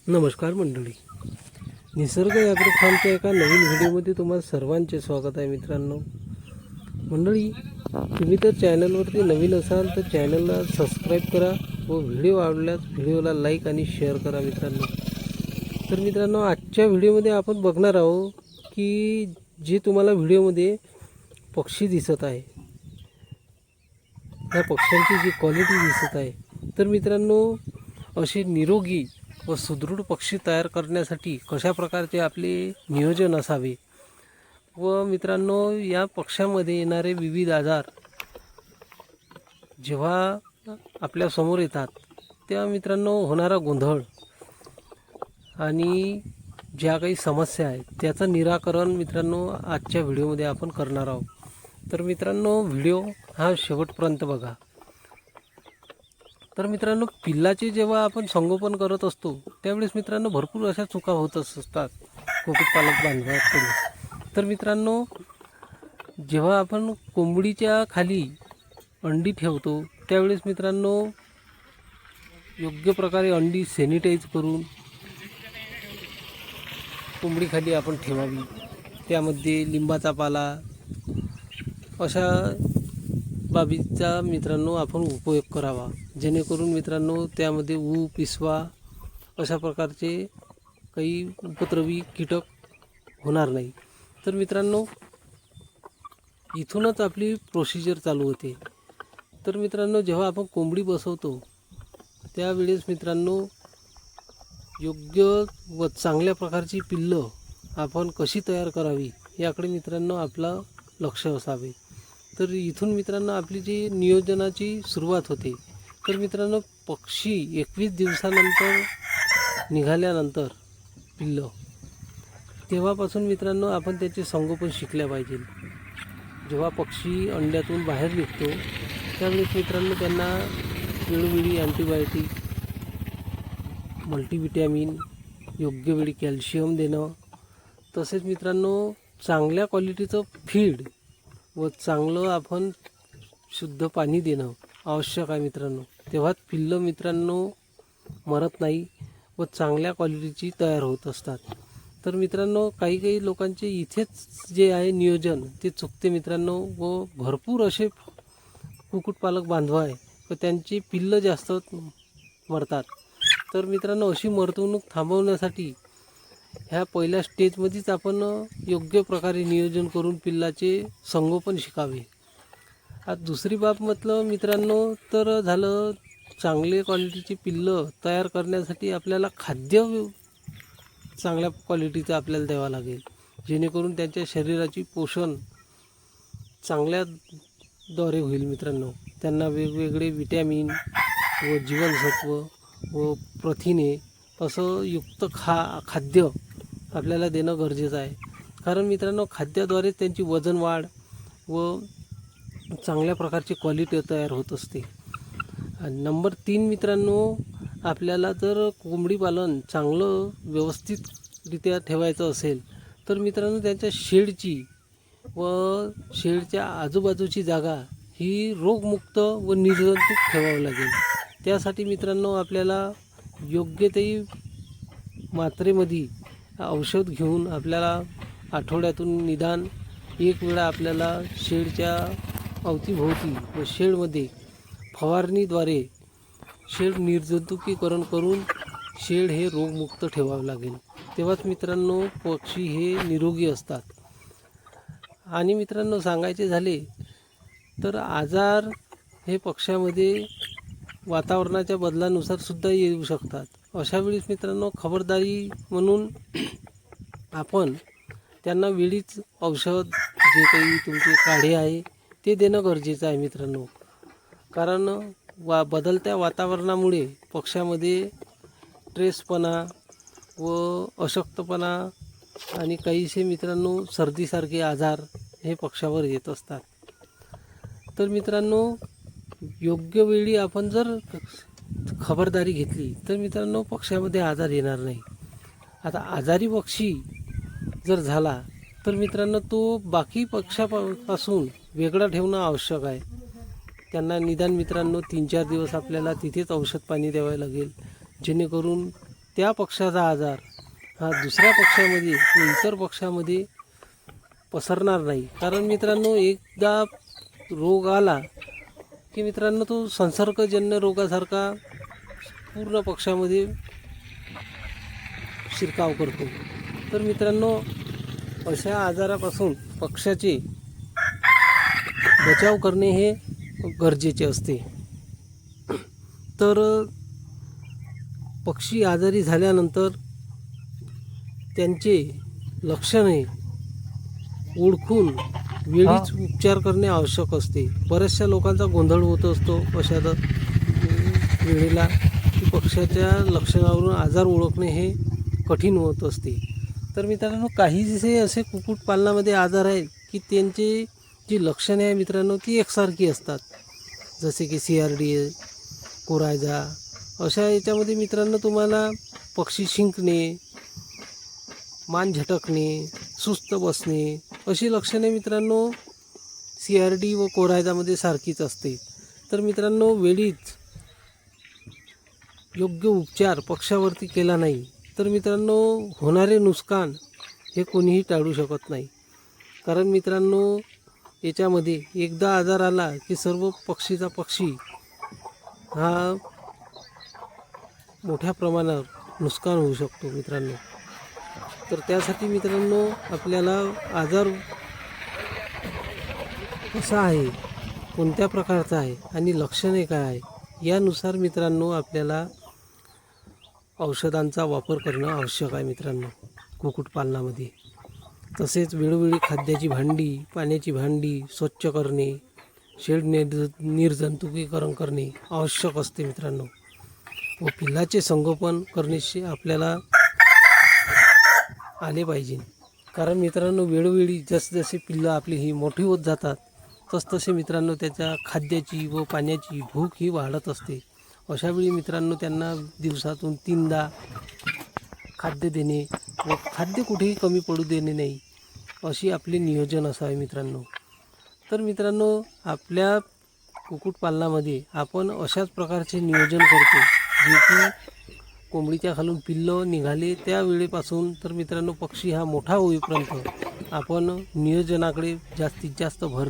नमस्कार मंडळी, निसर्ग ॲग्रो फार्मच्या एका नवीन व्हिडिओमध्ये तुम्हाला सर्वांचे स्वागत आहे. मित्रांनो मंडळी, तुम्ही तर चॅनलवरती नवीन असाल तर चॅनलला सबस्क्राईब करा व व्हिडिओ आवडल्यास व्हिडिओला लाईक आणि शेअर करा. मित्रांनो आजच्या व्हिडिओमध्ये आपण बघणार आहोत की जे तुम्हाला व्हिडिओमध्ये पक्षी दिसत आहे, त्या पक्ष्यांची जी क्वालिटी दिसत आहे, तर मित्रांनो असे निरोगी व सुदृढ पक्षी तयार करण्यासाठी कशा प्रकारचे आपले नियोजन असावे व मित्रांनो या पक्ष्यामध्ये येणारे विविध आजार जेव्हा आपल्या समोर येतात तेव्हा मित्रांनो होणारा गोंधळ आणि ज्या काही समस्या आहेत त्याचं निराकरण मित्रांनो आजच्या व्हिडिओमध्ये आपण करणार आहोत. तर मित्रांनो व्हिडिओ हा शेवटपर्यंत बघा. तर मित्रांनो पिल्लाचे जेव्हा आपण संगोपन करत असतो त्यावेळेस मित्रांनो भरपूर अशा चुका होत असतात कुक्कुटपालक बांधवांकडून. तर मित्रांनो जेव्हा आपण कोंबडीच्या खाली अंडी ठेवतो त्यावेळेस मित्रांनो योग्य प्रकारे अंडी सॅनिटाईज करून कोंबडीखाली आपण ठेवावी. त्यामध्ये लिंबाचा पाला अशा बाबीचा मित्रांनो आपण उपयोग करावा, जेणेकरून मित्रांनो त्यामध्ये पिसवा अशा प्रकारचे काही उपद्रवी कीटक होणार नाही. तर मित्रांनो इथूनच आपली प्रोसिजर चालू होते. तर मित्रांनो जेव्हा आपण कोंबडी बसवतो त्यावेळेस मित्रांनो योग्य व चांगल्या प्रकारची पिल्लं आपण कशी तयार करावी याकडे मित्रांनो आपलं लक्ष असावे. तर इथून मित्रांनो आपली जी नियोजनाची सुरुवात होते. तर मित्रांनो पक्षी 21 दिवसानंतर निघाल्यानंतर पिल्लं तेव्हापासून मित्रांनो आपण त्याचे संगोपन शिकल्या पाहिजे. जेव्हा पक्षी अंड्यातून बाहेर निघतो त्यावेळेस मित्रांनो त्यांना वेळोवेळी अँटीबायोटिक, मल्टीविटॅमिन, योग्य वेळी कॅल्शियम देणं, तसेच मित्रांनो चांगल्या क्वालिटीचं फीड व चांगलं आपण शुद्ध पाणी देणं आवश्यक आहे मित्रांनो. तेव्हाच पिल्लं मित्रांनो मरत नाही व चांगल्या क्वालिटीची तयार होत असतात. तर मित्रांनो काही लोकांचे इथेच जे आहे नियोजन ते चुकते मित्रांनो, व भरपूर असे कुक्कुटपालक बांधव आहे व त्यांची पिल्लं जास्त मरतात. तर मित्रांनो अशी मरवणूक थांबवण्यासाठी ह्या पहिल्या स्टेजमध्येच आपण योग्य प्रकारे नियोजन करून पिल्लाचे संगोपन शिकावे. आता दुसरी बाब म्हटलं मित्रांनो तर झालं चांगले क्वालिटीची पिल्लं तयार करण्यासाठी आपल्याला खाद्य चांगल्या क्वालिटीचं आपल्याला द्यावं लागेल, जेणेकरून त्यांच्या शरीराची पोषण चांगल्याद्वारे होईल. मित्रांनो त्यांना वेगवेगळे विटॅमिन व जीवनसत्व व प्रथिने असं युक्त खाद्य आपल्याला देणं गरजेचं आहे. कारण मित्रांनो खाद्याद्वारे त्यांची वजन वाढ व चांगल्या प्रकारची क्वालिटी तयार होत असते. आणि नंबर 3 मित्रांनो आपल्याला जर कोंबडी पालन चांगलं व्यवस्थितरित्या ठेवायचं असेल तर मित्रांनो त्यांच्या शेडची व शेडच्या आजूबाजूची जागा ही रोगमुक्त व निर्जंतुक ठेवावं लागेल. त्यासाठी मित्रांनो आपल्याला योग्य ते मात्रेमध्ये औषध घेऊन आपल्याला आठवड्यातून निदान एक वेळा आपल्याला शेडच्या अवतीभोवती व शेडमध्ये फवारणीद्वारे शेड निर्जंतुकीकरण करून शेड हे रोगमुक्त ठेवावे लागेल. तेव्हाच मित्रांनो पक्षी हे निरोगी असतात. आणि मित्रांनो सांगायचे झाले तर आजार हे पक्ष्यामध्ये वातावरणाच्या बदलानुसार सुद्धा येऊ शकतात. अशा वेळेस मित्रांनो खबरदारी म्हणून आपण त्यांना वेळीच औषध जे काही तुमचे काढे आहे ते देणं गरजेचं आहे मित्रांनो. कारण बदलत्या वातावरणामुळे पक्ष्यामध्ये ट्रेसपणा व अशक्तपणा आणि काहीसे मित्रांनो सर्दीसारखे आजार हे पक्ष्यावर येत असतात. तर मित्रांनो योग्य वेळी आपण जर खबरदारी घेतली तर मित्रांनो पक्ष्यामध्ये आजार येणार नाही. आता आजारी पक्षी जर झाला तर मित्रांनो तो बाकी पक्ष्यापासून वेगळा ठेवणं आवश्यक आहे. त्यांना निदान मित्रांनो 3-4 दिवस आपल्याला तिथेच औषध पाणी द्यावे लागेल, जेणेकरून त्या पक्ष्याचा आजार हा दुसऱ्या पक्ष्यामध्ये व इतर पक्ष्यामध्ये पसरणार नाही. कारण मित्रांनो, एकदा रोग आला की मित्रांनो तो संसर्गजन्य रोगासारखा पूर्ण पक्ष्यामध्ये शिरकाव करतो. तर मित्रांनो, अशा आजारापासून पक्ष्याचे बचाव करणे हे गरजेचे असते. तर पक्षी आजारी झाल्यानंतर त्यांचे लक्षणे ओळखून वेळीच उपचार करणे आवश्यक असते. बऱ्याचशा लोकांचा गोंधळ होत असतो अशा वेळेला की पक्ष्याच्या लक्षणावरून आजार ओळखणे हे कठीण होत असते. तर मित्रांनो, काही असे कुक्कुटपालनामध्ये आजार आहेत की त्यांची जी लक्षणे आहे मित्रांनो ती एकसारखी असतात. जसे की CRD, कोरायजा अशा याच्यामध्ये मित्रांनो तुम्हाला पक्षी शिंकणे, मान झटकणे, सुस्त बसणे अशी लक्षणे मित्रांनो CRD व कोरायजामध्ये सारखीच असते. तर मित्रांनो, वेळीच योग्य उपचार पक्ष्यावरती केला नाही तर मित्रांनो होणारे नुकसान हे कोणीही टाळू शकत नाही. कारण मित्रांनो, याच्यामध्ये एकदा आजार आला की सर्व पक्षी हा मोठ्या प्रमाणावर नुकसान होऊ शकतो मित्रांनो. तर त्यासाठी मित्रांनो आपल्याला आजार कसा आहे, कोणत्या प्रकारचा आहे आणि लक्षणे काय आहे यानुसार मित्रांनो आपल्याला औषधांचा वापर करणं आवश्यक आहे मित्रांनो कुक्कुटपालनामध्ये. तसेच वेळोवेळी खाद्याची भांडी, पाण्याची भांडी स्वच्छ करणे, शेड निर्जंतुकीकरण करणे आवश्यक असते मित्रांनो. व पिल्लाचे संगोपन करण्याशी आपल्याला आले पाहिजे. कारण मित्रांनो, वेळोवेळी जसजसे पिल्लं आपली ही मोठी होत जातात तसतसे मित्रांनो त्याच्या खाद्याची व पाण्याची भूक ही वाढत असते. अशावेळी मित्रांनो त्यांना दिवसातून 3दा खाद्य देणे व खाद्य कुठेही कमी पडू देणे नाही अशी आपले नियोजन असावे मित्रांनो. तर मित्रांनो, आपल्या कुक्कुटपालनामध्ये आपण अशाच प्रकारचे नियोजन करतो जे की कोंबडीच्या खालून पिल्लं निघाले त्या वेळेपासून तर मित्रांनो पक्षी हा मोठा होईपर्यंत आपण नियोजनाकडे जास्तीत जास्त भर